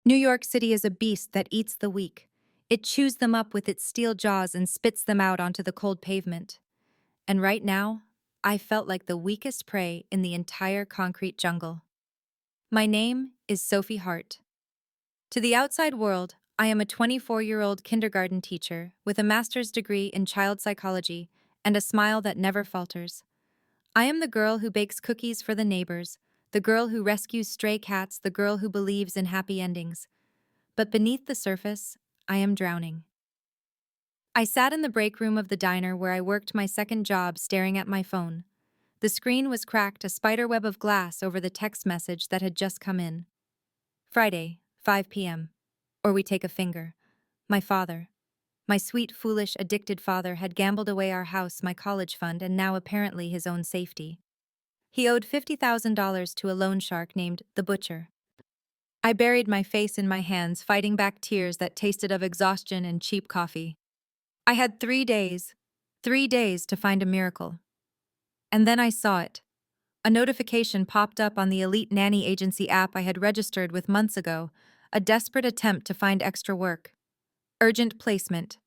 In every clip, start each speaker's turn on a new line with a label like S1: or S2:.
S1: New York City is a beast that eats the weak. It chews them up with its steel jaws and spits them out onto the cold pavement. And right now, I felt like the weakest prey in the entire concrete jungle. My name is Sophie Hart. To the outside world, I am a 24-year-old kindergarten teacher with a master's degree in child psychology and a smile that never falters. I am the girl who bakes cookies for the neighbors, the girl who rescues stray cats, the girl who believes in happy endings. But beneath the surface, I am drowning. I sat in the break room of the diner where I worked my second job staring at my phone. The screen was cracked, a spiderweb of glass over the text message that had just come in. Friday, 5 p.m. Or we take a finger. My father. My sweet, foolish, addicted father had gambled away our house, my college fund, and now apparently his own safety. He owed $50,000 to a loan shark named the Butcher. I buried my face in my hands, fighting back tears that tasted of exhaustion and cheap coffee. I had 3 days to find a miracle. And then I saw it. A notification popped up on the elite nanny agency app I had registered with months ago, a desperate attempt to find extra work. Urgent placement.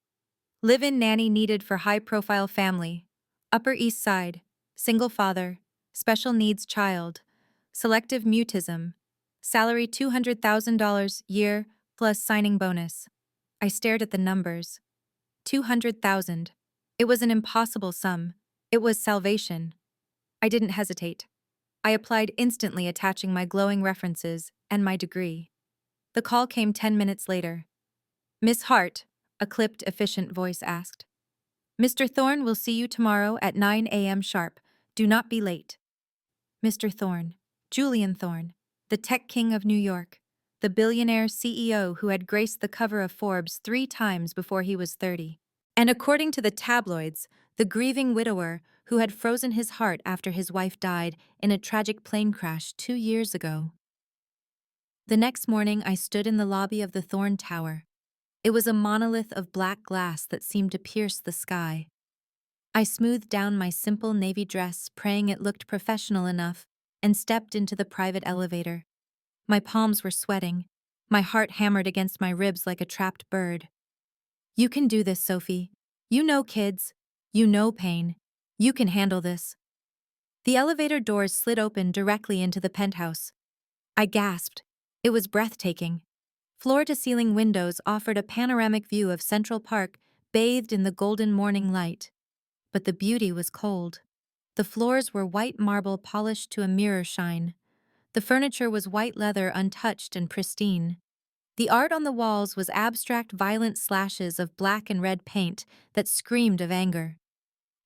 S1: Live-in nanny needed for high-profile family. Upper East Side. Single father. Special needs child. Selective mutism. Salary $200,000 year plus signing bonus. I stared at the numbers. 200,000. It was an impossible sum. It was salvation. I didn't hesitate. I applied instantly, attaching my glowing references and my degree. The call came 10 minutes later. Miss Hart, a clipped, efficient voice asked. Mr. Thorne will see you tomorrow at 9 a.m. sharp. Do not be late. Mr. Thorne, Julian Thorne, the tech king of New York, the billionaire CEO who had graced the cover of Forbes 3 times before he was 30. And according to the tabloids, the grieving widower who had frozen his heart after his wife died in a tragic plane crash 2 years ago. The next morning, I stood in the lobby of the Thorne Tower. It was a monolith of black glass that seemed to pierce the sky. I smoothed down my simple navy dress, praying it looked professional enough, and stepped into the private elevator. My palms were sweating. My heart hammered against my ribs like a trapped bird. You can do this, Sophie. You know kids. You know pain. You can handle this. The elevator doors slid open directly into the penthouse. I gasped. It was breathtaking. Floor-to-ceiling windows offered a panoramic view of Central Park, bathed in the golden morning light. But the beauty was cold. The floors were white marble polished to a mirror shine. The furniture was white leather, untouched and pristine. The art on the walls was abstract, violent slashes of black and red paint that screamed of anger.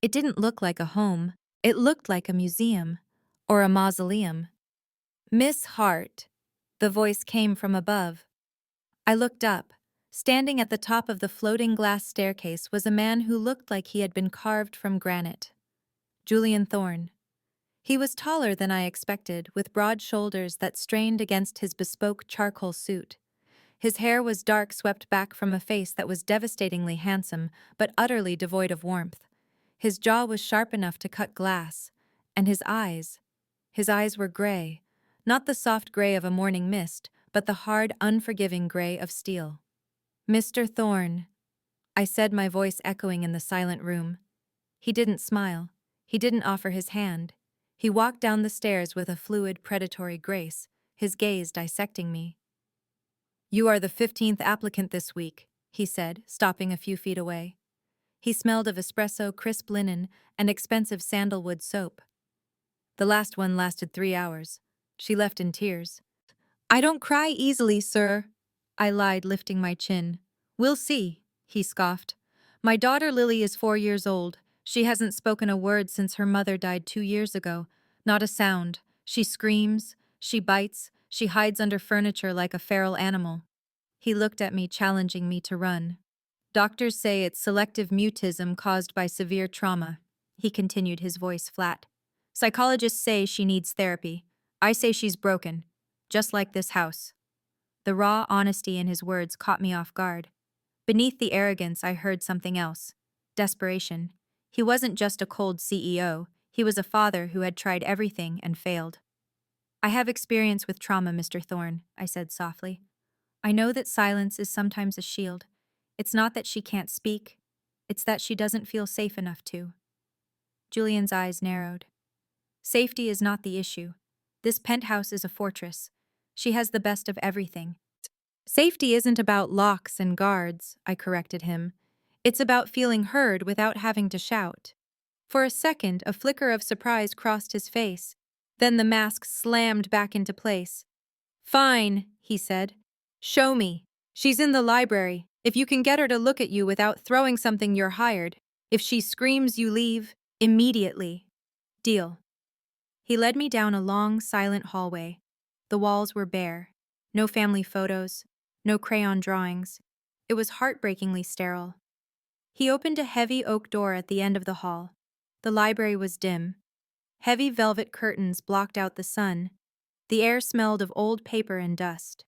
S1: It didn't look like a home. It looked like a museum or a mausoleum. Miss Hart, the voice came from above. I looked up. Standing at the top of the floating glass staircase was a man who looked like he had been carved from granite. Julian Thorne. He was taller than I expected, with broad shoulders that strained against his bespoke charcoal suit. His hair was dark, swept back from a face that was devastatingly handsome, but utterly devoid of warmth. His jaw was sharp enough to cut glass, and his eyes were gray, not the soft gray of a morning mist, but the hard, unforgiving gray of steel. Mr. Thorne, I said, my voice echoing in the silent room. He didn't smile. He didn't offer his hand. He walked down the stairs with a fluid, predatory grace, his gaze dissecting me. You are the 15th applicant this week, he said, stopping a few feet away. He smelled of espresso, crisp linen, and expensive sandalwood soap. The last one lasted 3 hours. She left in tears. I don't cry easily, sir, I lied, lifting my chin. We'll see, he scoffed. My daughter Lily is 4 years old. She hasn't spoken a word since her mother died 2 years ago. Not a sound. She screams, she bites, she hides under furniture like a feral animal. He looked at me, challenging me to run. Doctors say it's selective mutism caused by severe trauma, he continued, his voice flat. Psychologists say she needs therapy. I say she's broken, just like this house. The raw honesty in his words caught me off guard. Beneath the arrogance, I heard something else. Desperation. He wasn't just a cold CEO, he was a father who had tried everything and failed. I have experience with trauma, Mr. Thorne, I said softly. I know that silence is sometimes a shield. It's not that she can't speak, it's that she doesn't feel safe enough to. Julian's eyes narrowed. Safety is not the issue. This penthouse is a fortress. She has the best of everything. Safety isn't about locks and guards, I corrected him. It's about feeling heard without having to shout. For a second, a flicker of surprise crossed his face. Then the mask slammed back into place. Fine, he said. Show me. She's in the library. If you can get her to look at you without throwing something, you're hired. If she screams, you leave. Immediately. Deal. He led me down a long, silent hallway. The walls were bare. No family photos. No crayon drawings. It was heartbreakingly sterile. He opened a heavy oak door at the end of the hall. The library was dim. Heavy velvet curtains blocked out the sun. The air smelled of old paper and dust.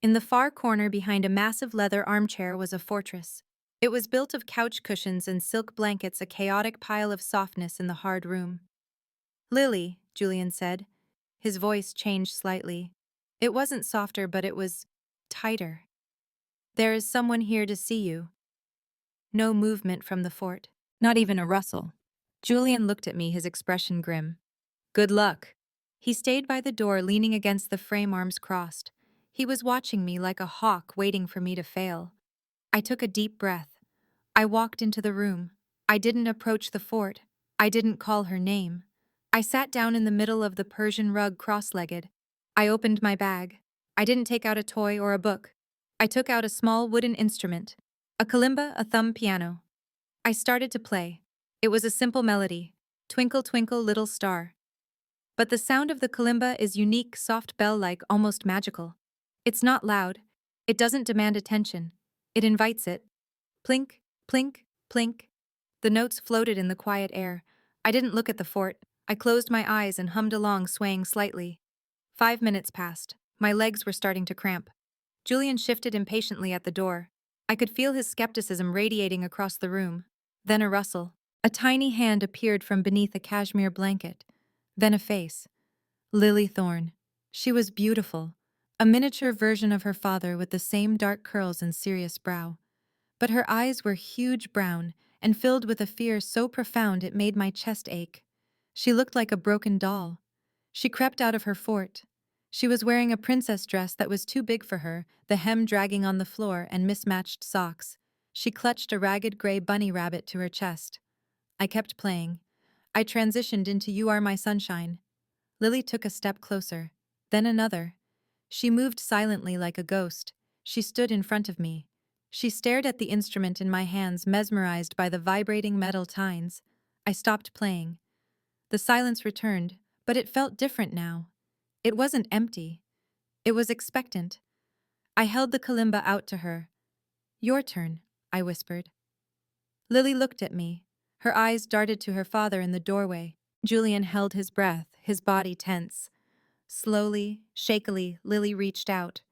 S1: In the far corner behind a massive leather armchair was a fortress. It was built of couch cushions and silk blankets, a chaotic pile of softness in the hard room. Lily, Julian said. His voice changed slightly. It wasn't softer, but it was tighter. There is someone here to see you. No movement from the fort. Not even a rustle. Julian looked at me, his expression grim. Good luck. He stayed by the door, leaning against the frame, arms crossed. He was watching me like a hawk, waiting for me to fail. I took a deep breath. I walked into the room. I didn't approach the fort. I didn't call her name. I sat down in the middle of the Persian rug, cross-legged. I opened my bag. I didn't take out a toy or a book. I took out a small wooden instrument, a kalimba, a thumb piano. I started to play. It was a simple melody, Twinkle, Twinkle, Little Star. But the sound of the kalimba is unique, soft bell-like, almost magical. It's not loud. It doesn't demand attention. It invites it. Plink, plink, plink. The notes floated in the quiet air. I didn't look at the fort. I closed my eyes and hummed along, swaying slightly. 5 minutes passed. My legs were starting to cramp. Julian shifted impatiently at the door. I could feel his skepticism radiating across the room. Then a rustle. A tiny hand appeared from beneath a cashmere blanket. Then a face. Lily Thorne. She was beautiful. A miniature version of her father with the same dark curls and serious brow. But her eyes were huge brown and filled with a fear so profound it made my chest ache. She looked like a broken doll. She crept out of her fort. She was wearing a princess dress that was too big for her, the hem dragging on the floor, and mismatched socks. She clutched a ragged gray bunny rabbit to her chest. I kept playing. I transitioned into You Are My Sunshine. Lily took a step closer, then another. She moved silently like a ghost. She stood in front of me. She stared at the instrument in my hands, mesmerized by the vibrating metal tines. I stopped playing. The silence returned, but it felt different now. It wasn't empty. It was expectant. I held the kalimba out to her. Your turn, I whispered. Lily looked at me. Her eyes darted to her father in the doorway. Julian held his breath, his body tense. Slowly, shakily, Lily reached out.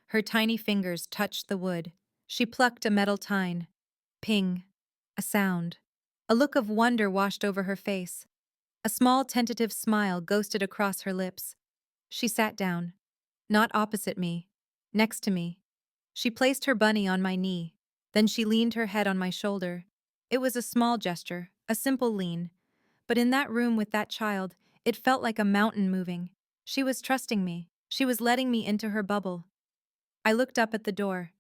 S1: Her tiny fingers touched the wood. She plucked a metal tine. Ping. A sound. A look of wonder washed over her face. A small tentative smile ghosted across her lips. She sat down. Not opposite me. Next to me. She placed her bunny on my knee. Then she leaned her head on my shoulder. It was a small gesture, a simple lean. But in that room with that child, it felt like a mountain moving. She was trusting me. She was letting me into her bubble. I looked up at the door.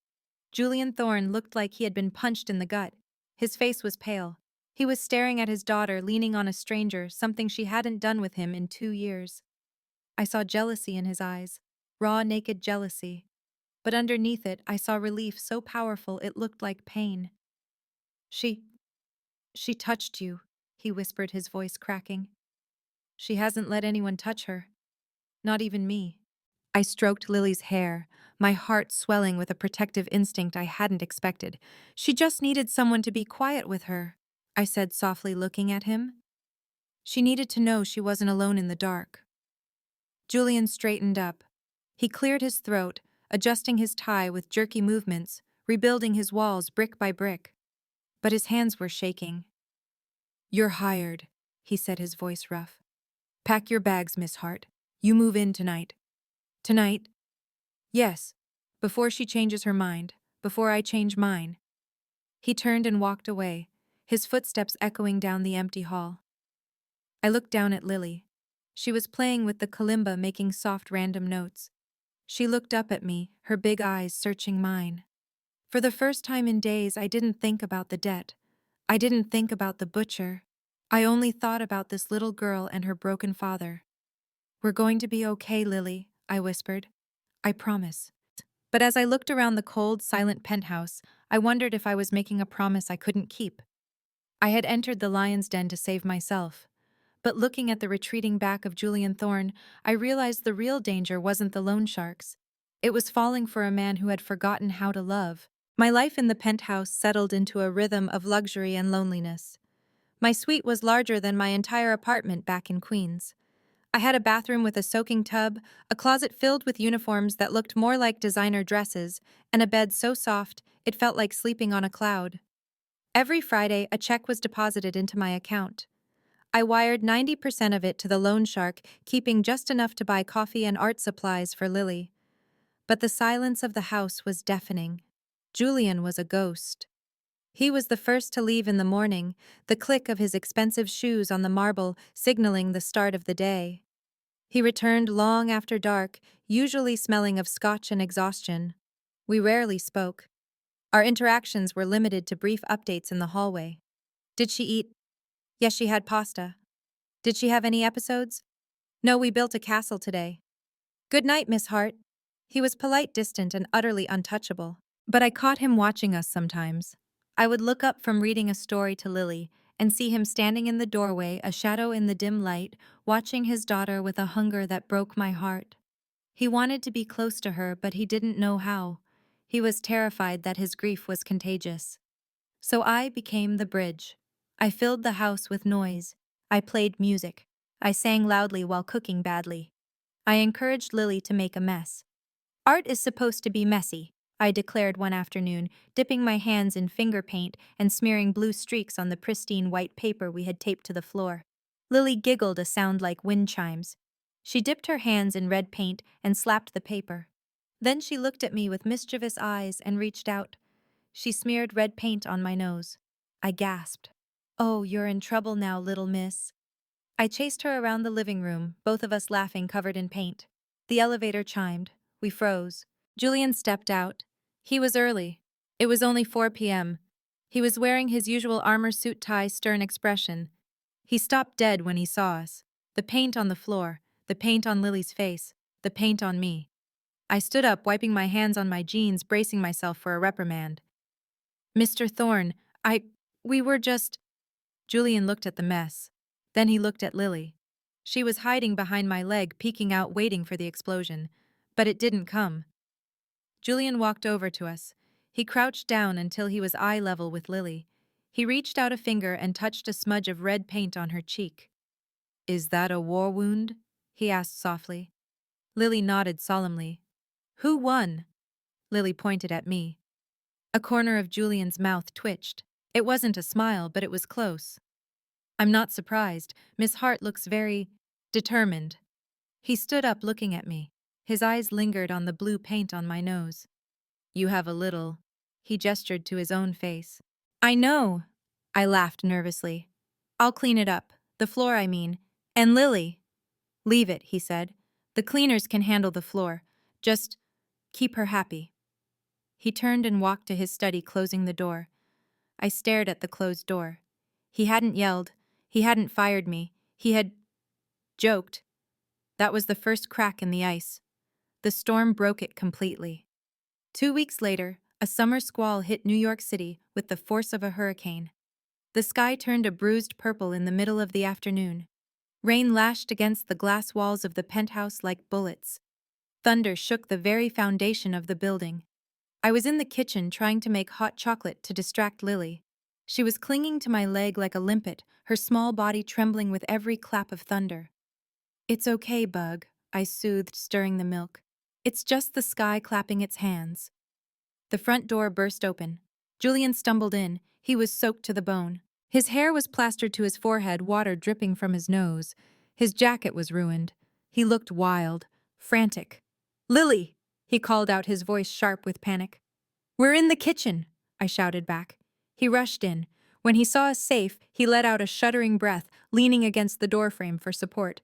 S1: Julian Thorne looked like he had been punched in the gut. His face was pale. He was staring at his daughter, leaning on a stranger, something she hadn't done with him in 2 years. I saw jealousy in his eyes, raw, naked jealousy. But underneath it, I saw relief so powerful it looked like pain. She touched you, he whispered, his voice cracking. She hasn't let anyone touch her. Not even me. I stroked Lily's hair, my heart swelling with a protective instinct I hadn't expected. She just needed someone to be quiet with her, I said softly, looking at him. She needed to know she wasn't alone in the dark. Julian straightened up. He cleared his throat, adjusting his tie with jerky movements, rebuilding his walls brick by brick. But his hands were shaking. You're hired, he said, his voice rough. Pack your bags, Miss Hart. You move in tonight. Tonight? Yes. Before she changes her mind, before I change mine. He turned and walked away, his footsteps echoing down the empty hall. I looked down at Lily. She was playing with the kalimba, making soft random notes. She looked up at me, her big eyes searching mine. For the first time in days, I didn't think about the debt. I didn't think about the butcher. I only thought about this little girl and her broken father. "We're going to be okay, Lily," I whispered. "I promise." But as I looked around the cold, silent penthouse, I wondered if I was making a promise I couldn't keep. I had entered the lion's den to save myself. But looking at the retreating back of Julian Thorne, I realized the real danger wasn't the loan sharks. It was falling for a man who had forgotten how to love. My life in the penthouse settled into a rhythm of luxury and loneliness. My suite was larger than my entire apartment back in Queens. I had a bathroom with a soaking tub, a closet filled with uniforms that looked more like designer dresses, and a bed so soft it felt like sleeping on a cloud. Every Friday, a check was deposited into my account. I wired 90% of it to the loan shark, keeping just enough to buy coffee and art supplies for Lily. But the silence of the house was deafening. Julian was a ghost. He was the first to leave in the morning, the click of his expensive shoes on the marble signaling the start of the day. He returned long after dark, usually smelling of scotch and exhaustion. We rarely spoke. Our interactions were limited to brief updates in the hallway. Did she eat? Yes, she had pasta. Did she have any episodes? No, we built a castle today. Good night, Miss Hart. He was polite, distant, and utterly untouchable. But I caught him watching us sometimes. I would look up from reading a story to Lily and see him standing in the doorway, a shadow in the dim light, watching his daughter with a hunger that broke my heart. He wanted to be close to her, but he didn't know how. He was terrified that his grief was contagious. So I became the bridge. I filled the house with noise. I played music. I sang loudly while cooking badly. I encouraged Lily to make a mess. Art is supposed to be messy, I declared one afternoon, dipping my hands in finger paint and smearing blue streaks on the pristine white paper we had taped to the floor. Lily giggled, a sound like wind chimes. She dipped her hands in red paint and slapped the paper. Then she looked at me with mischievous eyes and reached out. She smeared red paint on my nose. I gasped. "Oh, you're in trouble now, little miss." I chased her around the living room, both of us laughing, covered in paint. The elevator chimed. We froze. Julian stepped out. He was early. It was only 4 p.m. He was wearing his usual armor suit tie, stern expression. He stopped dead when he saw us. The paint on the floor, the paint on Lily's face, the paint on me. I stood up, wiping my hands on my jeans, bracing myself for a reprimand. "Mr. Thorne, we were just—" Julian looked at the mess. Then he looked at Lily. She was hiding behind my leg, peeking out, waiting for the explosion. But it didn't come. Julian walked over to us. He crouched down until he was eye level with Lily. He reached out a finger and touched a smudge of red paint on her cheek. "Is that a war wound?" he asked softly. Lily nodded solemnly. "Who won?" Lily pointed at me. A corner of Julian's mouth twitched. It wasn't a smile, but it was close. "I'm not surprised. Miss Hart looks very determined." He stood up, looking at me. His eyes lingered on the blue paint on my nose. "You have a little—" He gestured to his own face. "I know." I laughed nervously. "I'll clean it up. The floor, I mean. And Lily—" "Leave it," he said. "The cleaners can handle the floor. Just keep her happy." He turned and walked to his study, closing the door. I stared at the closed door. He hadn't yelled. He hadn't fired me. He had joked. That was the first crack in the ice. The storm broke it completely. 2 weeks later, a summer squall hit New York City with the force of a hurricane. The sky turned a bruised purple in the middle of the afternoon. Rain lashed against the glass walls of the penthouse like bullets. Thunder shook the very foundation of the building. I was in the kitchen trying to make hot chocolate to distract Lily. She was clinging to my leg like a limpet, her small body trembling with every clap of thunder. "It's okay, Bug," I soothed, stirring the milk. "It's just the sky clapping its hands." The front door burst open. Julian stumbled in. He was soaked to the bone. His hair was plastered to his forehead, water dripping from his nose. His jacket was ruined. He looked wild, frantic. "Lily!" he called out, his voice sharp with panic. "We're in the kitchen," I shouted back. He rushed in. When he saw us safe, he let out a shuddering breath, leaning against the doorframe for support.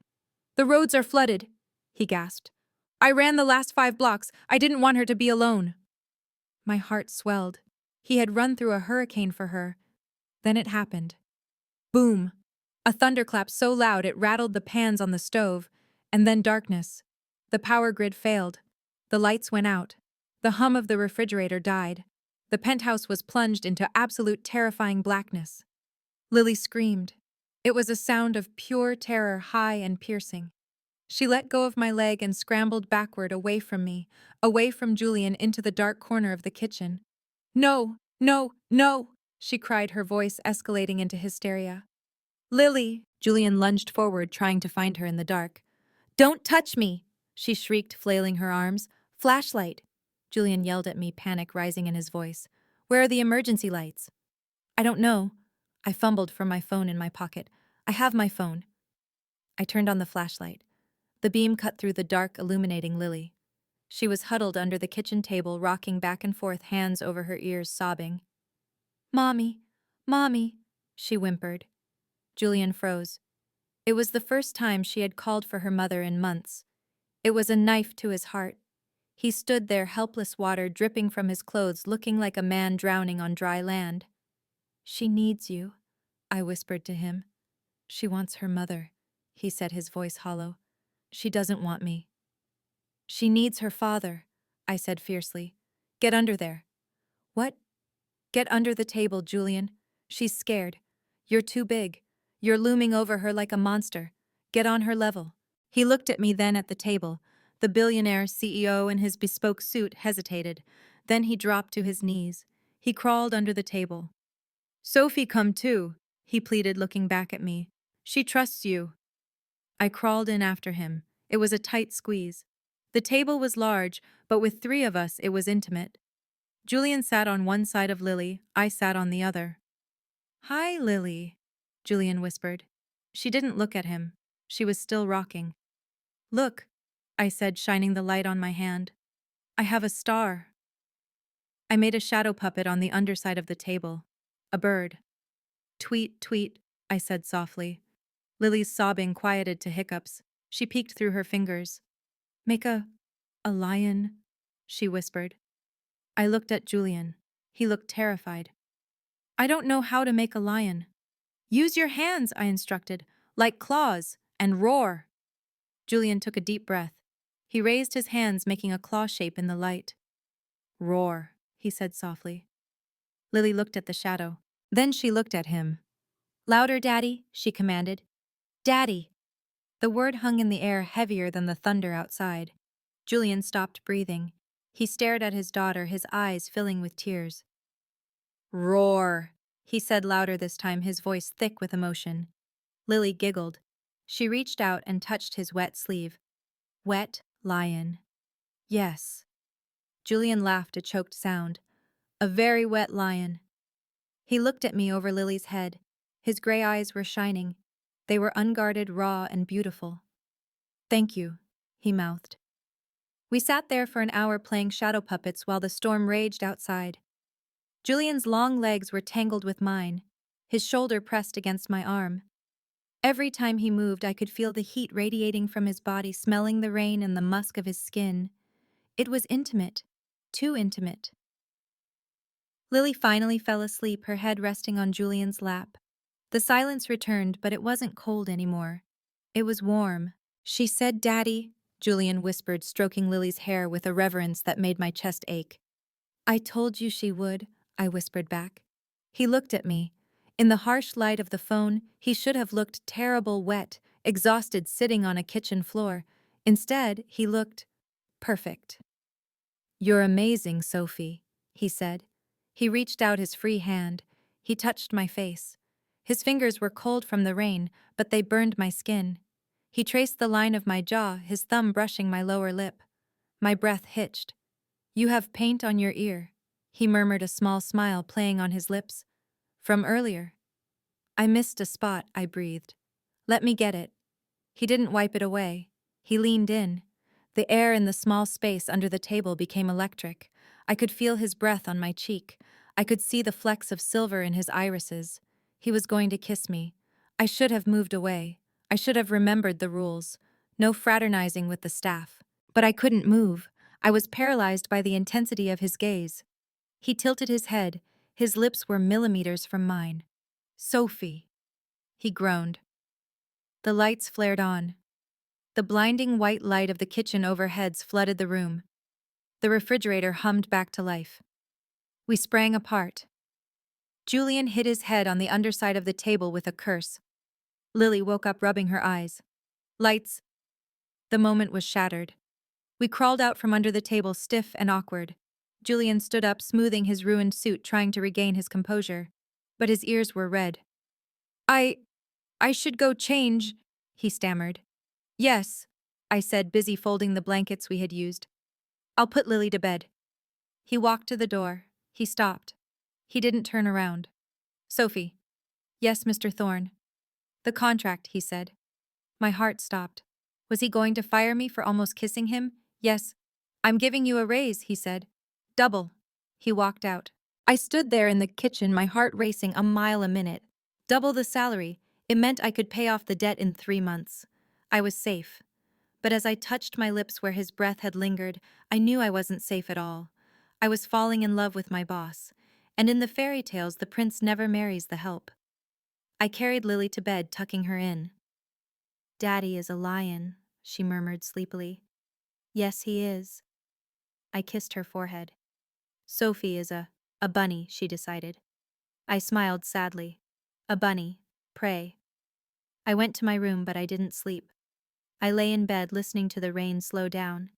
S1: "The roads are flooded," he gasped. "I ran the last 5 blocks. I didn't want her to be alone." My heart swelled. He had run through a hurricane for her. Then it happened. Boom! A thunderclap so loud it rattled the pans on the stove, and then darkness. The power grid failed. The lights went out. The hum of the refrigerator died. The penthouse was plunged into absolute terrifying blackness. Lily screamed. It was a sound of pure terror, high and piercing. She let go of my leg and scrambled backward away from me, away from Julian, into the dark corner of the kitchen. "No, no, no!" she cried, her voice escalating into hysteria. "Lily!" Julian lunged forward, trying to find her in the dark. "Don't touch me!" she shrieked, flailing her arms. "Flashlight!" Julian yelled at me, panic rising in his voice. "Where are the emergency lights?" "I don't know." I fumbled for my phone in my pocket. "I have my phone." I turned on the flashlight. The beam cut through the dark, illuminating Lily. She was huddled under the kitchen table, rocking back and forth, hands over her ears, sobbing. "Mommy, Mommy," she whimpered. Julian froze. It was the first time she had called for her mother in months. It was a knife to his heart. He stood there, helpless, water dripping from his clothes, looking like a man drowning on dry land. "She needs you," I whispered to him. "She wants her mother," he said, his voice hollow. "She doesn't want me." "She needs her father," I said fiercely. "Get under there." "What?" "Get under the table, Julian. She's scared. You're too big. You're looming over her like a monster. Get on her level." He looked at me, then at the table. The billionaire CEO in his bespoke suit hesitated. Then he dropped to his knees. He crawled under the table. "Sophie, come too," he pleaded, looking back at me. "She trusts you." I crawled in after him. It was a tight squeeze. The table was large, but with 3 of us it was intimate. Julian sat on one side of Lily, I sat on the other. "Hi, Lily," Julian whispered. She didn't look at him. She was still rocking. "Look," I said, shining the light on my hand. "I have a star." I made a shadow puppet on the underside of the table. A bird. "Tweet, tweet," I said softly. Lily's sobbing quieted to hiccups. She peeked through her fingers. "Make a lion," she whispered. I looked at Julian. He looked terrified. "I don't know how to make a lion." "Use your hands," I instructed, "like claws, and roar." Julian took a deep breath. He raised his hands, making a claw shape in the light. "Roar," he said softly. Lily looked at the shadow. Then she looked at him. "Louder, Daddy," she commanded. "Daddy." The word hung in the air, heavier than the thunder outside. Julian stopped breathing. He stared at his daughter, his eyes filling with tears. "Roar," he said louder this time, his voice thick with emotion. Lily giggled. She reached out and touched his wet sleeve. "Wet lion." "Yes." Julian laughed, a choked sound. "A very wet lion." He looked at me over Lily's head. His gray eyes were shining. They were unguarded, raw, and beautiful. "Thank you," he mouthed. We sat there for an hour playing shadow puppets while the storm raged outside. Julian's long legs were tangled with mine. His shoulder pressed against my arm. Every time he moved, I could feel the heat radiating from his body, smelling the rain and the musk of his skin. It was intimate. Too intimate. Lily finally fell asleep, her head resting on Julian's lap. The silence returned, but it wasn't cold anymore. It was warm. "She said, Daddy," Julian whispered, stroking Lily's hair with a reverence that made my chest ache. "I told you she would," I whispered back. He looked at me. In the harsh light of the phone, he should have looked terrible, wet, exhausted, sitting on a kitchen floor. Instead, he looked perfect. "You're amazing, Sophie," he said. He reached out his free hand. He touched my face. His fingers were cold from the rain, but they burned my skin. He traced the line of my jaw, his thumb brushing my lower lip. My breath hitched. "You have paint on your ear," he murmured, a small smile playing on his lips. "From earlier." "I missed a spot," I breathed. "Let me get it." He didn't wipe it away. He leaned in. The air in the small space under the table became electric. I could feel his breath on my cheek. I could see the flecks of silver in his irises. He was going to kiss me. I should have moved away. I should have remembered the rules. No fraternizing with the staff. But I couldn't move. I was paralyzed by the intensity of his gaze. He tilted his head. His lips were millimeters from mine. "Sophie," he groaned. The lights flared on. The blinding white light of the kitchen overheads flooded the room. The refrigerator hummed back to life. We sprang apart. Julian hit his head on the underside of the table with a curse. Lily woke up rubbing her eyes. Lights. The moment was shattered. We crawled out from under the table stiff and awkward. Julian stood up, smoothing his ruined suit, trying to regain his composure. But his ears were red. I should go change," he stammered. "Yes," I said, busy folding the blankets we had used. "I'll put Lily to bed." He walked to the door. He stopped. He didn't turn around. "Sophie." "Yes, Mr. Thorne." "The contract," he said. My heart stopped. Was he going to fire me for almost kissing him? "Yes." "I'm giving you a raise," he said. "Double." He walked out. I stood there in the kitchen, my heart racing a mile a minute. Double the salary. It meant I could pay off the debt in 3 months. I was safe. But as I touched my lips where his breath had lingered, I knew I wasn't safe at all. I was falling in love with my boss. And in the fairy tales, the prince never marries the help. I carried Lily to bed, tucking her in. "Daddy is a lion," she murmured sleepily. "Yes, he is." I kissed her forehead. "Sophie is a bunny," she decided. I smiled sadly. "A bunny. Pray." I went to my room, but I didn't sleep. I lay in bed listening to the rain slow down.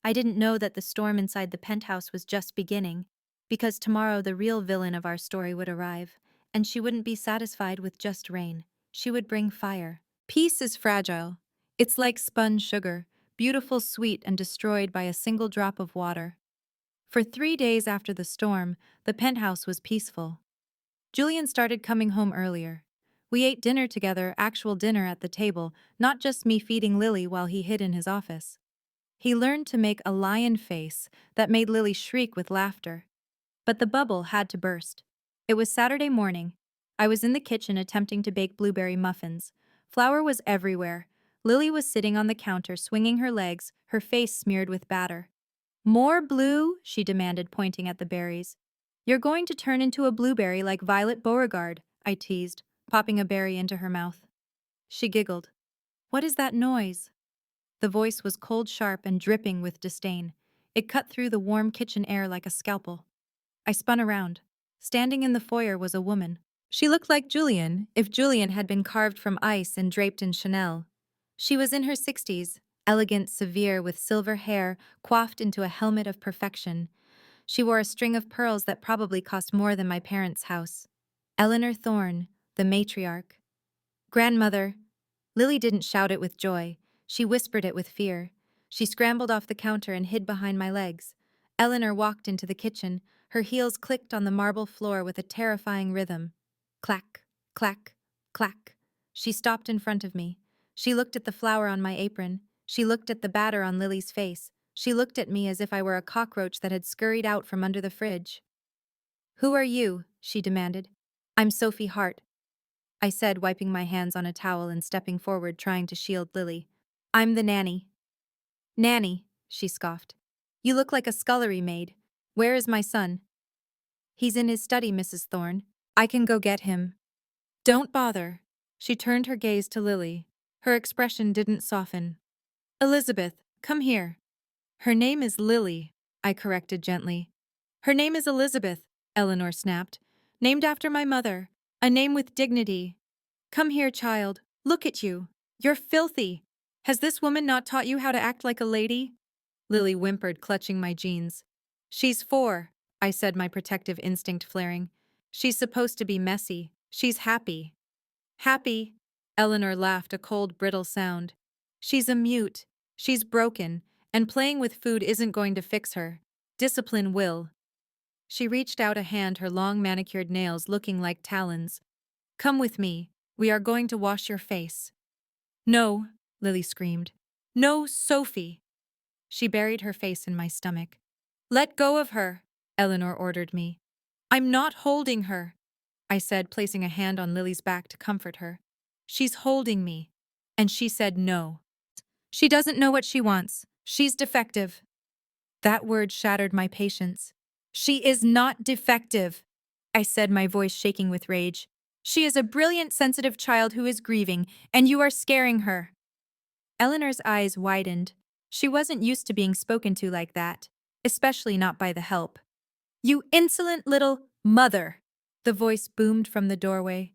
S1: I didn't know that the storm inside the penthouse was just beginning, because tomorrow the real villain of our story would arrive, and she wouldn't be satisfied with just rain. She would bring fire. Peace is fragile. It's like spun sugar, beautiful, sweet, and destroyed by a single drop of water. For 3 days after the storm, the penthouse was peaceful. Julian started coming home earlier. We ate dinner together, actual dinner at the table, not just me feeding Lily while he hid in his office. He learned to make a lion face that made Lily shriek with laughter. But the bubble had to burst. It was Saturday morning. I was in the kitchen attempting to bake blueberry muffins. Flour was everywhere. Lily was sitting on the counter, swinging her legs, her face smeared with batter. "More blue?" she demanded, pointing at the berries. "You're going to turn into a blueberry like Violet Beauregard," I teased, popping a berry into her mouth. She giggled. "What is that noise?" The voice was cold, sharp, and dripping with disdain. It cut through the warm kitchen air like a scalpel. I spun around. Standing in the foyer was a woman. She looked like Julian, if Julian had been carved from ice and draped in Chanel. She was in her 60s, elegant, severe, with silver hair coiffed into a helmet of perfection. She wore a string of pearls that probably cost more than my parents' house. Eleanor Thorne, the matriarch. "Grandmother." Lily didn't shout it with joy. She whispered it with fear. She scrambled off the counter and hid behind my legs. Eleanor walked into the kitchen. Her heels clicked on the marble floor with a terrifying rhythm. Clack, clack, clack. She stopped in front of me. She looked at the flour on my apron. She looked at the batter on Lily's face. She looked at me as if I were a cockroach that had scurried out from under the fridge. "Who are you?" she demanded. "I'm Sophie Hart," I said, wiping my hands on a towel and stepping forward, trying to shield Lily. "I'm the nanny." "Nanny," she scoffed. "You look like a scullery maid. Where is my son?" "He's in his study, Mrs. Thorne. I can go get him." "Don't bother." She turned her gaze to Lily. Her expression didn't soften. "Elizabeth, come here." "Her name is Lily," I corrected gently. "Her name is Elizabeth," Eleanor snapped. "Named after my mother. A name with dignity. Come here, child. Look at you. You're filthy. Has this woman not taught you how to act like a lady?" Lily whimpered, clutching my jeans. "She's 4, I said, my protective instinct flaring. "She's supposed to be messy. She's happy." "Happy?" Eleanor laughed, a cold, brittle sound. "She's a mute. She's broken, and playing with food isn't going to fix her. Discipline will." She reached out a hand, her long manicured nails looking like talons. "Come with me. We are going to wash your face." "No," Lily screamed. "No, Sophie." She buried her face in my stomach. "Let go of her," Eleanor ordered me. "I'm not holding her," I said, placing a hand on Lily's back to comfort her. "She's holding me." And she said no. "She doesn't know what she wants. She's defective." That word shattered my patience. "She is not defective," I said, my voice shaking with rage. "She is a brilliant, sensitive child who is grieving, and you are scaring her." Eleanor's eyes widened. She wasn't used to being spoken to like that, especially not by the help. "You insolent little mother!" The voice boomed from the doorway.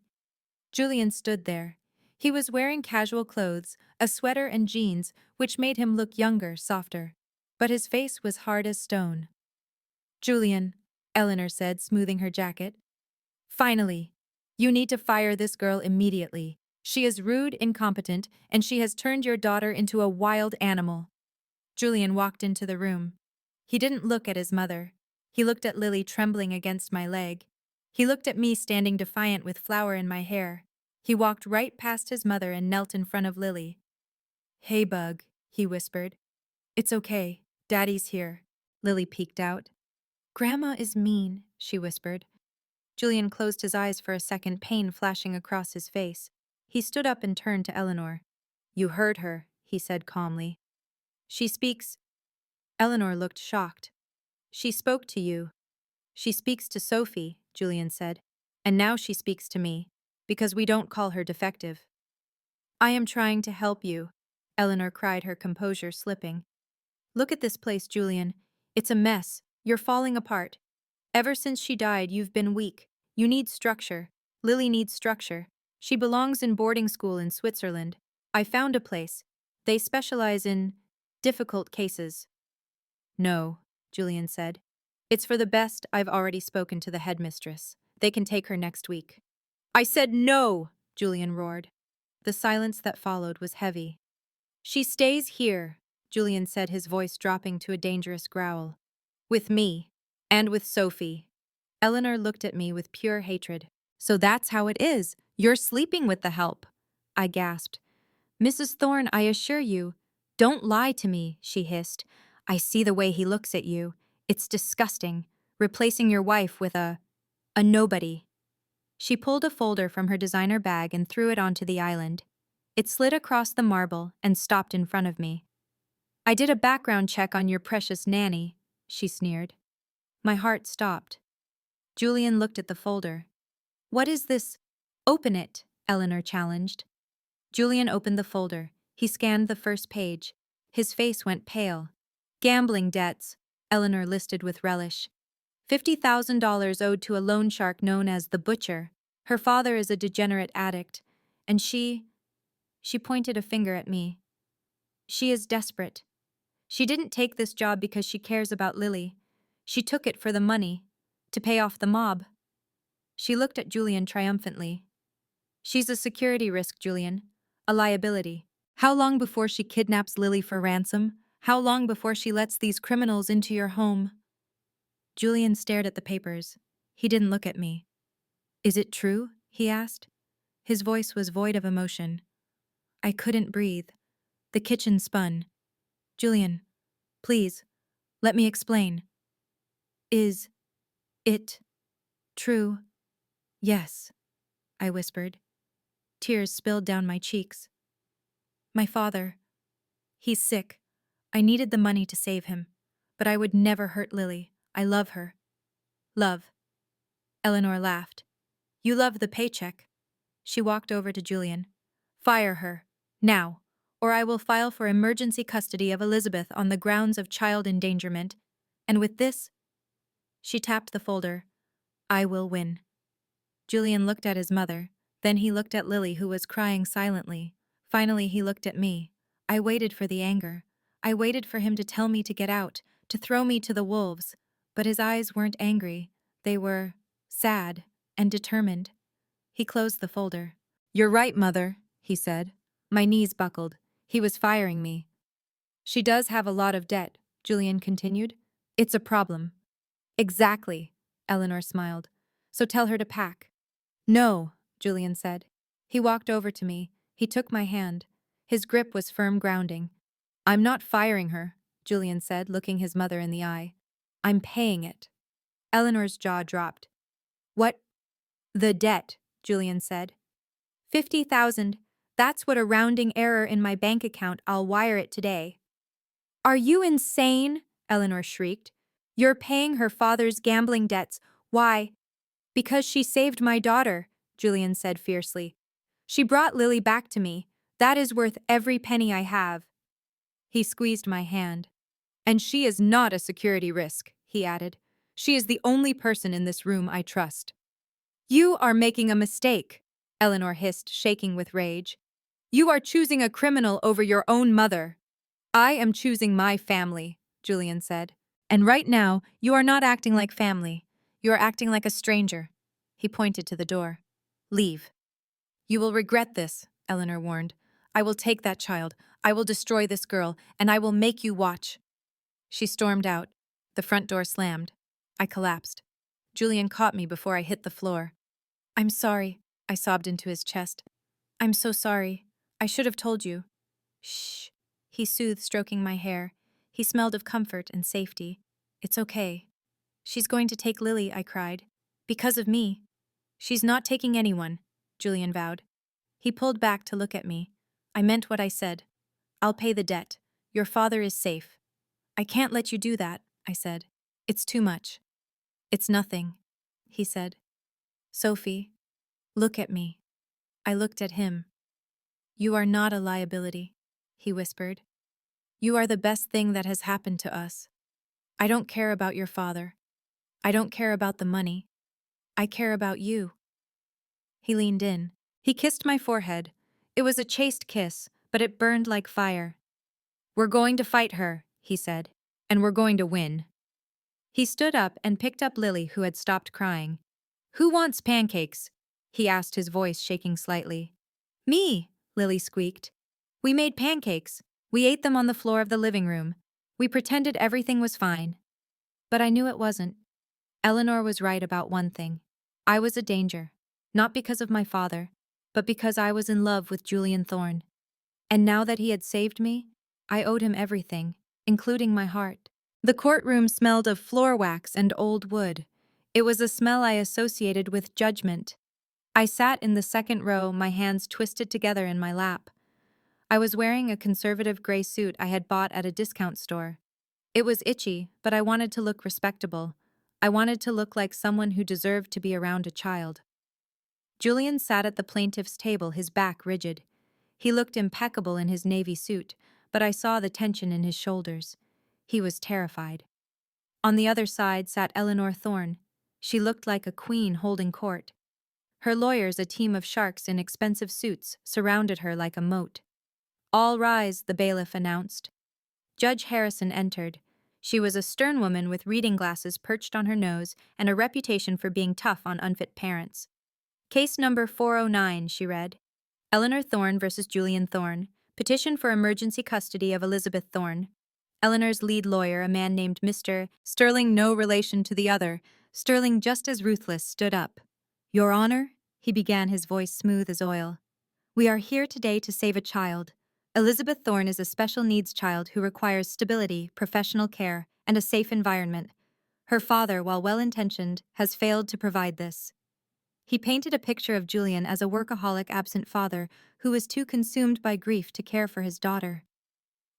S1: Julian stood there. He was wearing casual clothes, a sweater and jeans, which made him look younger, softer. But his face was hard as stone. "Julian," Eleanor said, smoothing her jacket. "Finally. You need to fire this girl immediately. She is rude, incompetent, and she has turned your daughter into a wild animal." Julian walked into the room. He didn't look at his mother. He looked at Lily trembling against my leg. He looked at me standing defiant with flour in my hair. He walked right past his mother and knelt in front of Lily. "Hey, Bug," he whispered. "It's okay. Daddy's here." Lily peeked out. "Grandma is mean," she whispered. Julian closed his eyes for a second, pain flashing across his face. He stood up and turned to Eleanor. "You heard her," he said calmly. "She speaks—" Eleanor looked shocked. "She spoke to you." "She speaks to Sophie," Julian said. "And now she speaks to me, because we don't call her defective." "I am trying to help you," Eleanor cried, her composure slipping. "Look at this place, Julian. It's a mess. You're falling apart. Ever since she died, you've been weak. You need structure. Lily needs structure. She belongs in boarding school in Switzerland. I found a place. They specialize in difficult cases." "No," Julian said. "It's for the best. I've already spoken to the headmistress. They can take her next week." "I said no!" Julian roared. The silence that followed was heavy. "She stays here," Julian said, his voice dropping to a dangerous growl. "With me. And with Sophie." Eleanor looked at me with pure hatred. "So that's how it is. You're sleeping with the help," I gasped. "Mrs. Thorne, I assure you—" "Don't lie to me," she hissed. "I see the way he looks at you. It's disgusting, replacing your wife with a nobody." She pulled a folder from her designer bag and threw it onto the island. It slid across the marble and stopped in front of me. "I did a background check on your precious nanny," she sneered. My heart stopped. Julian looked at the folder. "What is this?" "Open it," Eleanor challenged. Julian opened the folder. He scanned the first page. His face went pale. "Gambling debts," Eleanor listed with relish. $50,000 owed to a loan shark known as the Butcher. Her father is a degenerate addict, and she pointed a finger at me. "She is desperate. She didn't take this job because she cares about Lily. She took it for the money, to pay off the mob." She looked at Julian triumphantly. "She's a security risk, Julian. A liability. How long before she kidnaps Lily for ransom? How long before she lets these criminals into your home?" Julian stared at the papers. He didn't look at me. "Is it true?" he asked. His voice was void of emotion. I couldn't breathe. The kitchen spun. "Julian, please, let me explain." "Is it true?" "Yes," I whispered. Tears spilled down my cheeks. "My father, he's sick. I needed the money to save him, but I would never hurt Lily. I love her." "Love." Eleanor laughed. "You love the paycheck." She walked over to Julian. "Fire her. Now, or I will file for emergency custody of Elizabeth on the grounds of child endangerment. And with this," she tapped the folder, "I will win." Julian looked at his mother. Then he looked at Lily, who was crying silently. Finally, he looked at me. I waited for the anger. I waited for him to tell me to get out, to throw me to the wolves. But his eyes weren't angry. They were sad and determined. He closed the folder. "You're right, Mother," he said. My knees buckled. He was firing me. "She does have a lot of debt," Julian continued. "It's a problem." "Exactly," Eleanor smiled. "So tell her to pack." "No," Julian said. He walked over to me. He took my hand. His grip was firm, grounding. "I'm not firing her," Julian said, looking his mother in the eye. I'm paying it. Eleanor's jaw dropped. What? The debt, Julian said. 50,000. That's what a rounding error in my bank account. I'll wire it today. Are you insane? Eleanor shrieked. You're paying her father's gambling debts. Why? Because she saved my daughter, Julian said fiercely. She brought Lily back to me. That is worth every penny I have. He squeezed my hand. And she is not a security risk, he added. She is the only person in this room I trust. You are making a mistake, Eleanor hissed, shaking with rage. You are choosing a criminal over your own mother. I am choosing my family, Julian said. And right now, you are not acting like family. You are acting like a stranger. He pointed to the door. Leave. You will regret this, Eleanor warned. I will take that child. I will destroy this girl, and I will make you watch. She stormed out. The front door slammed. I collapsed. Julian caught me before I hit the floor. I'm sorry, I sobbed into his chest. I'm so sorry. I should have told you. Shh, he soothed, stroking my hair. He smelled of comfort and safety. It's okay. She's going to take Lily, I cried. Because of me. She's not taking anyone, Julian vowed. He pulled back to look at me. I meant what I said. I'll pay the debt. Your father is safe. I can't let you do that, I said. It's too much. It's nothing, he said. Sophie, look at me. I looked at him. You are not a liability, he whispered. You are the best thing that has happened to us. I don't care about your father. I don't care about the money. I care about you. He leaned in. He kissed my forehead. It was a chaste kiss, but it burned like fire. We're going to fight her, he said, and we're going to win. He stood up and picked up Lily, who had stopped crying. Who wants pancakes? He asked, his voice shaking slightly. Me, Lily squeaked. We made pancakes. We ate them on the floor of the living room. We pretended everything was fine. But I knew it wasn't. Eleanor was right about one thing. I was a danger, not because of my father, but because I was in love with Julian Thorne. And now that he had saved me, I owed him everything, including my heart. The courtroom smelled of floor wax and old wood. It was a smell I associated with judgment. I sat in the second row, my hands twisted together in my lap. I was wearing a conservative gray suit I had bought at a discount store. It was itchy, but I wanted to look respectable. I wanted to look like someone who deserved to be around a child. Julian sat at the plaintiff's table, his back rigid. He looked impeccable in his navy suit, but I saw the tension in his shoulders. He was terrified. On the other side sat Eleanor Thorne. She looked like a queen holding court. Her lawyers, a team of sharks in expensive suits, surrounded her like a moat. All rise, the bailiff announced. Judge Harrison entered. She was a stern woman with reading glasses perched on her nose and a reputation for being tough on unfit parents. Case number 409, she read. Eleanor Thorne versus Julian Thorne. Petition for emergency custody of Elizabeth Thorne. Eleanor's lead lawyer, a man named Mr. Sterling, no relation to the other. Sterling, just as ruthless, stood up. Your Honor, he began, his voice smooth as oil. We are here today to save a child. Elizabeth Thorne is a special needs child who requires stability, professional care, and a safe environment. Her father, while well-intentioned, has failed to provide this. He painted a picture of Julian as a workaholic absent father who was too consumed by grief to care for his daughter.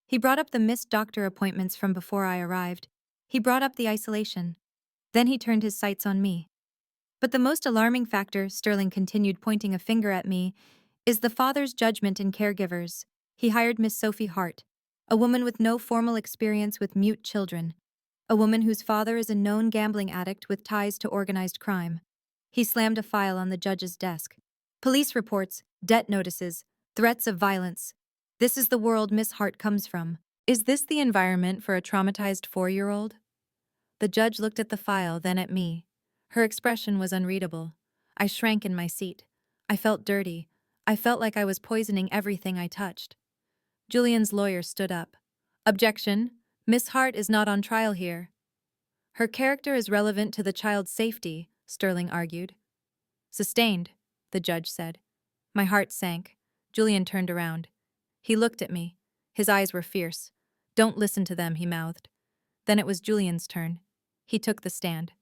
S1: He brought up the missed doctor appointments from before I arrived. He brought up the isolation. Then he turned his sights on me. But the most alarming factor, Sterling continued, pointing a finger at me, is the father's judgment in caregivers. He hired Miss Sophie Hart, a woman with no formal experience with mute children, a woman whose father is a known gambling addict with ties to organized crime. He slammed a file on the judge's desk. Police reports, debt notices, threats of violence. This is the world Miss Hart comes from. Is this the environment for a traumatized 4-year-old? The judge looked at the file, then at me. Her expression was unreadable. I shrank in my seat. I felt dirty. I felt like I was poisoning everything I touched. Julian's lawyer stood up. Objection. Miss Hart is not on trial here. Her character is relevant to the child's safety, Sterling argued. Sustained, the judge said. My heart sank. Julian turned around. He looked at me. His eyes were fierce. Don't listen to them, he mouthed. Then it was Julian's turn. He took the stand.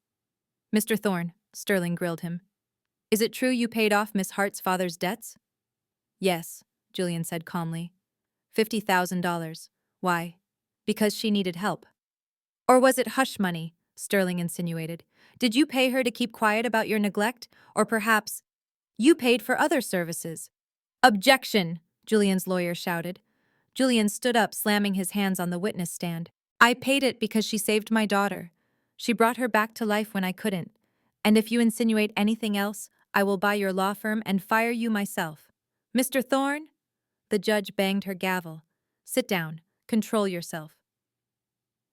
S1: Mr. Thorne, Sterling grilled him. Is it true you paid off Miss Hart's father's debts? Yes, Julian said calmly. $50,000. Why? Because she needed help. Or was it hush money? Sterling insinuated. Did you pay her to keep quiet about your neglect? Or perhaps you paid for other services? Objection! Julian's lawyer shouted. Julian stood up, slamming his hands on the witness stand. I paid it because she saved my daughter. She brought her back to life when I couldn't. And if you insinuate anything else, I will buy your law firm and fire you myself. Mr. Thorne? The judge banged her gavel. Sit down. Control yourself.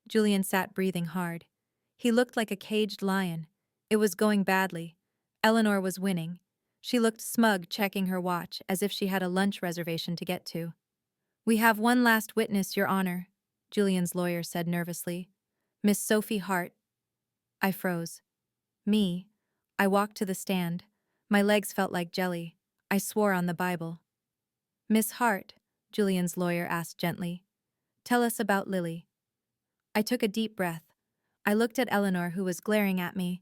S1: Julian sat breathing hard. He looked like a caged lion. It was going badly. Eleanor was winning. She looked smug, checking her watch, as if she had a lunch reservation to get to. We have one last witness, Your Honor, Julian's lawyer said nervously. Miss Sophie Hart. I froze. Me. I walked to the stand. My legs felt like jelly. I swore on the Bible. Miss Hart, Julian's lawyer asked gently, tell us about Lily. I took a deep breath. I looked at Eleanor, who was glaring at me.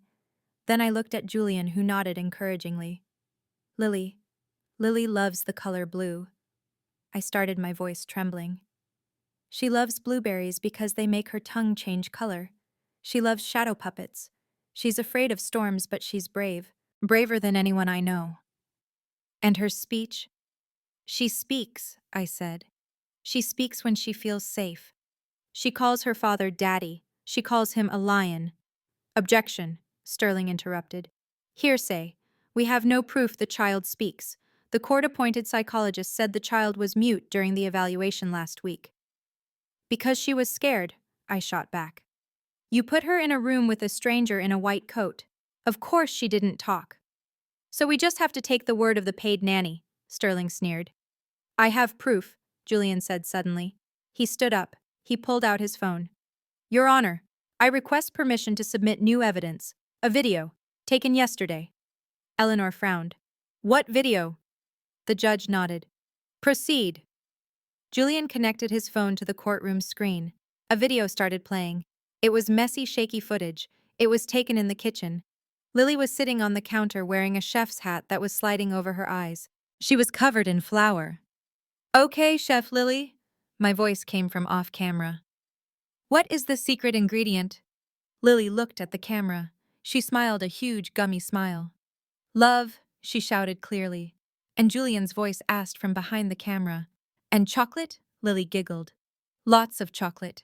S1: Then I looked at Julian, who nodded encouragingly. Lily loves the color blue. I started, my voice trembling. She loves blueberries because they make her tongue change color. She loves shadow puppets. She's afraid of storms, but she's brave. Braver than anyone I know. And her speech? She speaks, I said. She speaks when she feels safe. She calls her father Daddy. She calls him a lion. Objection, Sterling interrupted. Hearsay. We have no proof the child speaks. The court-appointed psychologist said the child was mute during the evaluation last week. Because she was scared, I shot back. You put her in a room with a stranger in a white coat. Of course she didn't talk. So we just have to take the word of the paid nanny, Sterling sneered. I have proof, Julian said suddenly. He stood up. He pulled out his phone. Your Honor, I request permission to submit new evidence. A video, taken yesterday. Eleanor frowned. What video? The judge nodded. Proceed. Julian connected his phone to the courtroom screen. A video started playing. It was messy, shaky footage. It was taken in the kitchen. Lily was sitting on the counter wearing a chef's hat that was sliding over her eyes. She was covered in flour. Okay, Chef Lily. My voice came from off-camera. What is the secret ingredient? Lily looked at the camera. She smiled a huge, gummy smile. Love, she shouted clearly. And Julian's voice asked from behind the camera. And chocolate? Lily giggled. Lots of chocolate.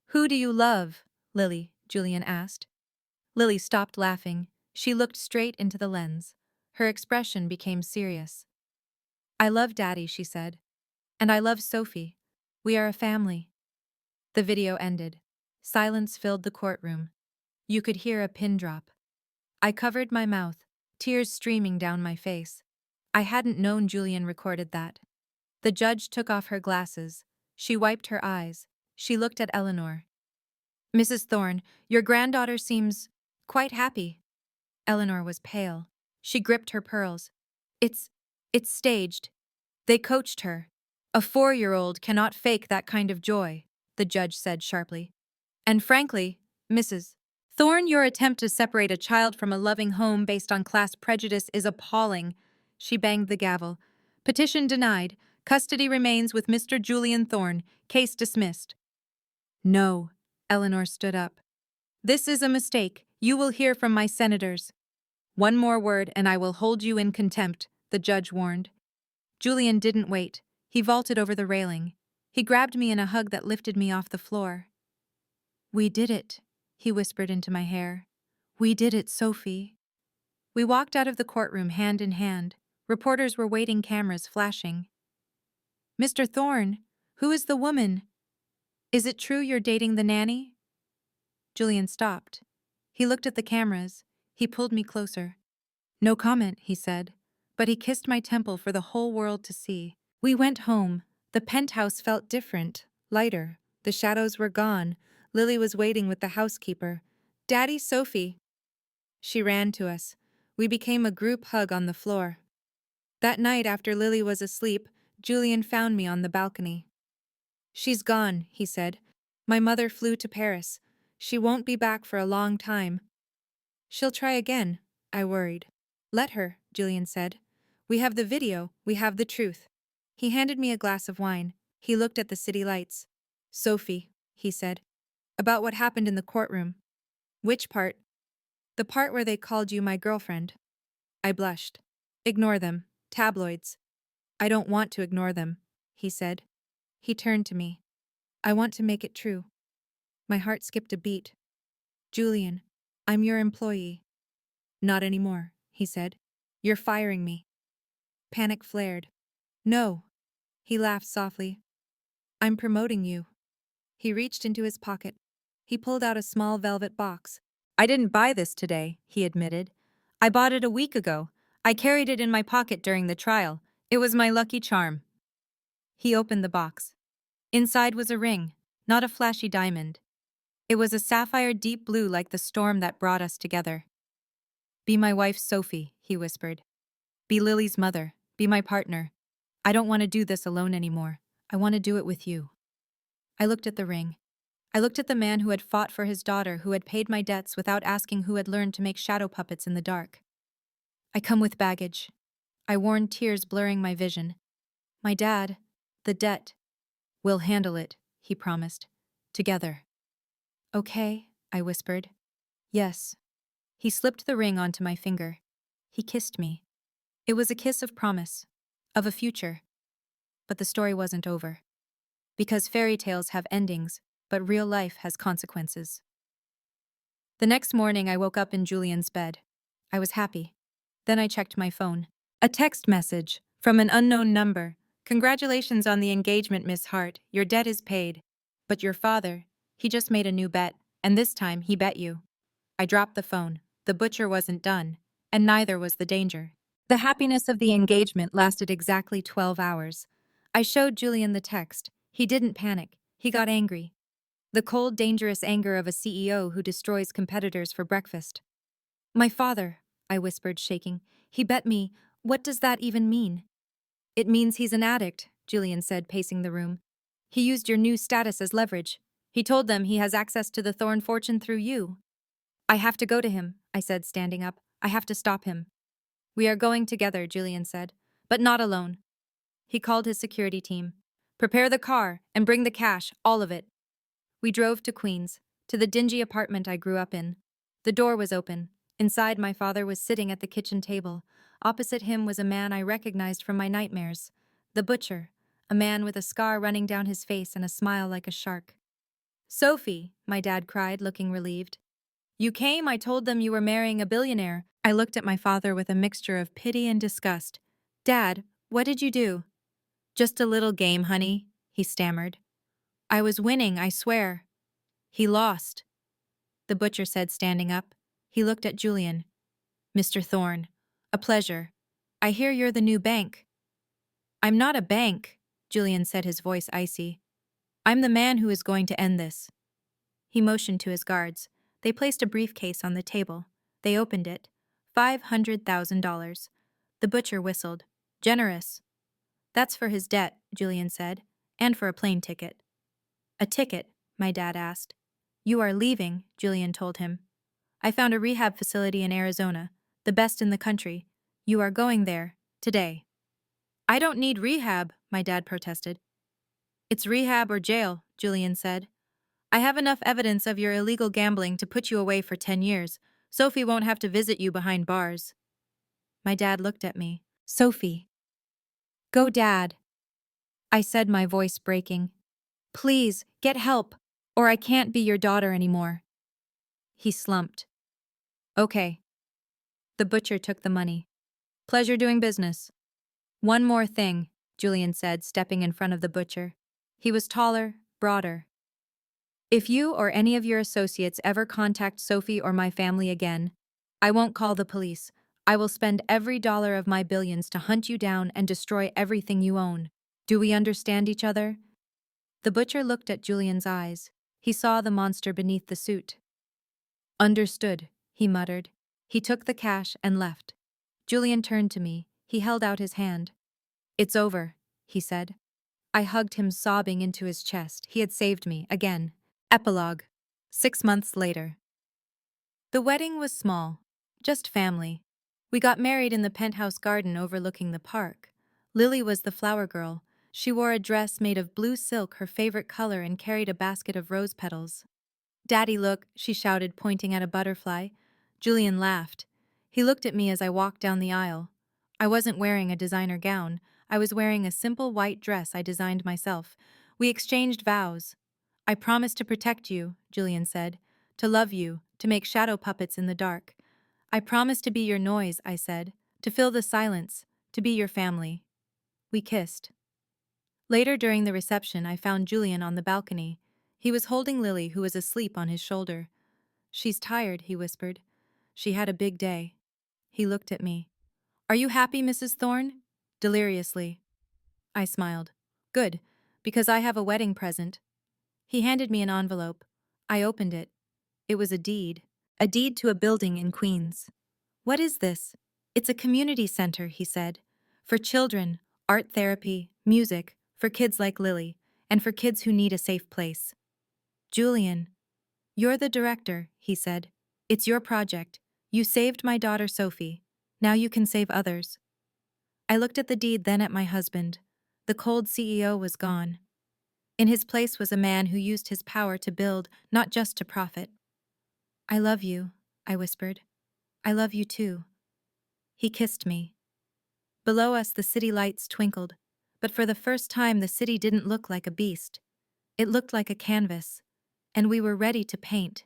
S1: Who do you love, Lily? Julian asked. Lily stopped laughing. She looked straight into the lens. Her expression became serious. I love Daddy, she said. And I love Sophie. We are a family. The video ended. Silence filled the courtroom. You could hear a pin drop. I covered my mouth, tears streaming down my face. I hadn't known Julian recorded that. The judge took off her glasses. She wiped her eyes. She looked at Eleanor. Mrs. Thorne, your granddaughter seems quite happy. Eleanor was pale. She gripped her pearls. It's staged. They coached her. A 4-year-old cannot fake that kind of joy, the judge said sharply. And frankly, Mrs. Thorne, your attempt to separate a child from a loving home based on class prejudice is appalling. She banged the gavel. Petition denied. Custody remains with Mr. Julian Thorne. Case dismissed. No. Eleanor stood up. This is a mistake. You will hear from my senators. One more word and I will hold you in contempt, the judge warned. Julian didn't wait. He vaulted over the railing. He grabbed me in a hug that lifted me off the floor. We did it, he whispered into my hair. We did it, Sophie. We walked out of the courtroom hand in hand. Reporters were waiting, cameras flashing. Mr. Thorne, who is the woman? Is it true you're dating the nanny? Julian stopped. He looked at the cameras. He pulled me closer. No comment, he said, but he kissed my temple for the whole world to see. We went home. The penthouse felt different, lighter. The shadows were gone. Lily was waiting with the housekeeper. Daddy, Sophie. She ran to us. We became a group hug on the floor. That night after Lily was asleep, Julian found me on the balcony. She's gone, he said. My mother flew to Paris. She won't be back for a long time. She'll try again, I worried. Let her, Julian said. We have the video, we have the truth. He handed me a glass of wine. He looked at the city lights. Sophie, he said. About what happened in the courtroom. Which part? The part where they called you my girlfriend. I blushed. Ignore them. Tabloids. I don't want to ignore them, he said. He turned to me. I want to make it true. My heart skipped a beat. Julian, I'm your employee. Not anymore, he said. You're firing me. Panic flared. No. He laughed softly. I'm promoting you. He reached into his pocket. He pulled out a small velvet box. I didn't buy this today, he admitted. I bought it a week ago. I carried it in my pocket during the trial. It was my lucky charm. He opened the box. Inside was a ring, not a flashy diamond. It was a sapphire deep blue like the storm that brought us together. Be my wife, Sophie, he whispered. Be Lily's mother. Be my partner. I don't want to do this alone anymore. I want to do it with you. I looked at the ring. I looked at the man who had fought for his daughter, who had paid my debts without asking, who had learned to make shadow puppets in the dark. I come with baggage. I warned, tears blurring my vision. My dad, the debt. We'll handle it, he promised. Together. Okay, I whispered. Yes. He slipped the ring onto my finger. He kissed me. It was a kiss of promise, of a future. But the story wasn't over. Because fairy tales have endings, but real life has consequences. The next morning I woke up in Julian's bed. I was happy. Then I checked my phone. A text message from an unknown number. Congratulations on the engagement, Miss Hart. Your debt is paid. But your father, he just made a new bet, and this time he bet you. I dropped the phone. The butcher wasn't done, and neither was the danger. The happiness of the engagement lasted exactly 12 hours. I showed Julian the text. He didn't panic. He got angry. The cold, dangerous anger of a CEO who destroys competitors for breakfast. My father, I whispered, shaking. He bet me. What does that even mean? It means he's an addict, Julian said, pacing the room. He used your new status as leverage. He told them he has access to the Thorn fortune through you. I have to go to him, I said, standing up. I have to stop him. We are going together, Julian said, but not alone. He called his security team. Prepare the car and bring the cash, all of it. We drove to Queens, to the dingy apartment I grew up in. The door was open. Inside, my father was sitting at the kitchen table. Opposite him was a man I recognized from my nightmares. The butcher, a man with a scar running down his face and a smile like a shark. Sophie, my dad cried, looking relieved. You came, I told them you were marrying a billionaire. I looked at my father with a mixture of pity and disgust. Dad, what did you do? Just a little game, honey, he stammered. I was winning, I swear. He lost, the butcher said, standing up. He looked at Julian. Mr. Thorne, a pleasure. I hear you're the new bank. I'm not a bank, Julian said, his voice icy. I'm the man who is going to end this. He motioned to his guards. They placed a briefcase on the table. They opened it. $500,000. The butcher whistled. Generous. That's for his debt, Julian said, and for a plane ticket. A ticket, my dad asked. You are leaving, Julian told him. I found a rehab facility in Arizona, the best in the country. You are going there, today. I don't need rehab, my dad protested. It's rehab or jail, Julian said. I have enough evidence of your illegal gambling to put you away for 10 years. Sophie won't have to visit you behind bars. My dad looked at me. Sophie. Go, Dad. I said, my voice breaking. Please, get help, or I can't be your daughter anymore. He slumped. Okay. The butcher took the money. Pleasure doing business. One more thing, Julian said, stepping in front of the butcher. He was taller, broader. If you or any of your associates ever contact Sophie or my family again, I won't call the police. I will spend every dollar of my billions to hunt you down and destroy everything you own. Do we understand each other? The butcher looked at Julian's eyes. He saw the monster beneath the suit. Understood, he muttered. He took the cash and left. Julian turned to me. He held out his hand. It's over, he said. I hugged him, sobbing into his chest. He had saved me, again. Epilogue. 6 months later. The wedding was small, just family. We got married in the penthouse garden overlooking the park. Lily was the flower girl. She wore a dress made of blue silk, her favorite color, and carried a basket of rose petals. "Daddy, look," she shouted, pointing at a butterfly. Julian laughed. He looked at me as I walked down the aisle. I wasn't wearing a designer gown. I was wearing a simple white dress I designed myself. We exchanged vows. "I promise to protect you," Julian said, "to love you, to make shadow puppets in the dark. I promise to be your noise," I said, "to fill the silence, to be your family." We kissed. Later during the reception, I found Julian on the balcony. He was holding Lily, who was asleep on his shoulder. "She's tired," he whispered. "She had a big day." He looked at me. "Are you happy, Mrs. Thorne?" Deliriously. I smiled. "Good, because I have a wedding present." He handed me an envelope. I opened it. It was a deed. A deed to a building in Queens. "What is this?" "It's a community center," he said. "For children, art therapy, music, for kids like Lily, and for kids who need a safe place." "Julian, you're the director," he said. "It's your project. You saved my daughter Sophie. Now you can save others." I looked at the deed, then at my husband. The cold CEO was gone. In his place was a man who used his power to build, not just to profit. "I love you," I whispered. "I love you too." He kissed me. Below us, the city lights twinkled, but for the first time, the city didn't look like a beast. It looked like a canvas, and we were ready to paint.